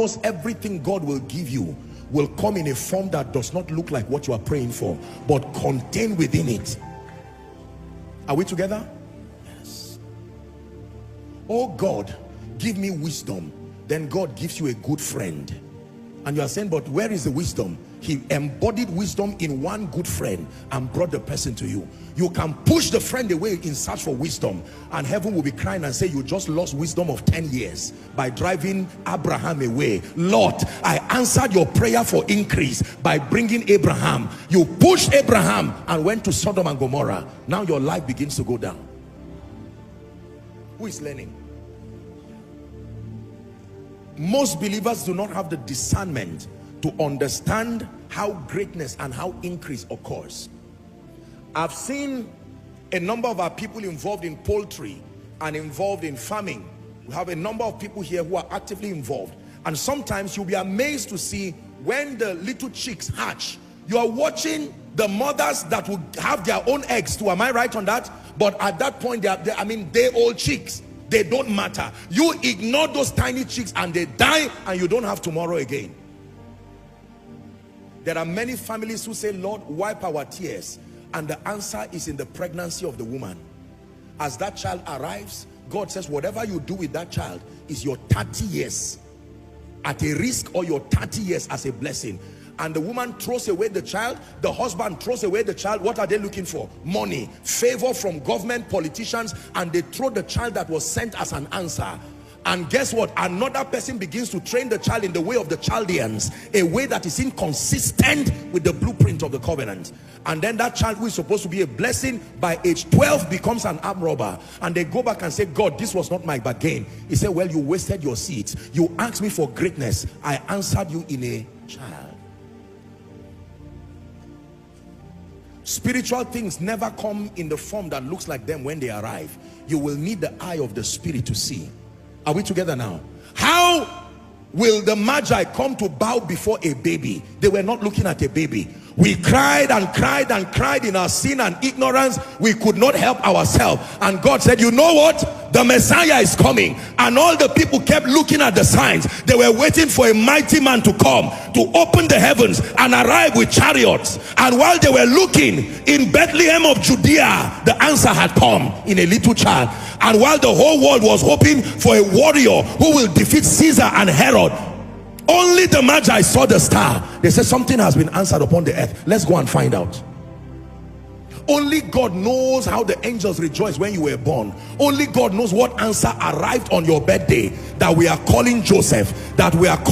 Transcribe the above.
Almost everything God will give you will come in a form that does not look like what you are praying for, but contain within it. Are we together? Yes. Oh God, give me wisdom. Then God gives you a good friend. And you are saying, but where is the wisdom? He embodied wisdom in one good friend and brought the person to you. You can push the friend away in search for wisdom, and heaven will be crying and say, you just lost wisdom of 10 years by driving Abraham away. Lord, I answered your prayer for increase by bringing Abraham. You pushed Abraham and went to Sodom and Gomorrah. Now your life begins to go down. Who is learning? Most believers do not have the discernment to understand how greatness and how increase occurs. I've seen a number of our people involved in poultry and involved in farming. We have a number of people here who are actively involved, and sometimes you'll be amazed to see when the little chicks hatch, you are watching the mothers that will have their own eggs too. Am I right on that? But at that point, they're old chicks. They don't matter. You ignore those tiny chicks and they die, and you don't have tomorrow again. There are many families who say, Lord, wipe our tears. And the answer is in the pregnancy of the woman. As that child arrives, God says, whatever you do with that child is your 30 years at a risk, or your 30 years as a blessing. And the woman throws away the child, the husband throws away the child. What are they looking for? Money, favor from government, politicians, and they throw the child that was sent as an answer. And guess what? Another person begins to train the child in the way of the Chaldeans, a way that is inconsistent with the blueprint of the covenant. And then that child, who is supposed to be a blessing, by age 12 becomes an armed robber. And they go back and say, God, this was not my bargain. He said, well, you wasted your seeds. You asked me for greatness. I answered you in a child. Spiritual things never come in the form that looks like them when they arrive. You will need the eye of the Spirit to see. Are we together now? How will the Magi come to bow before a baby? They were not looking at a baby. We cried and cried and cried in our sin and ignorance. We could not help ourselves. And God said, you know what? The Messiah is coming. And all the people kept looking at the signs. They were waiting for a mighty man to come, to open the heavens and arrive with chariots. And while they were looking in Bethlehem of Judea, the answer had come in a little child. And while the whole world was hoping for a warrior who will defeat Caesar and Herod, only the Magi saw the star. They said, something has been answered upon the earth. Let's go and find out. Only God knows how the angels rejoiced when you were born. Only God knows what answer arrived on your birthday, that we are calling Joseph, that we are calling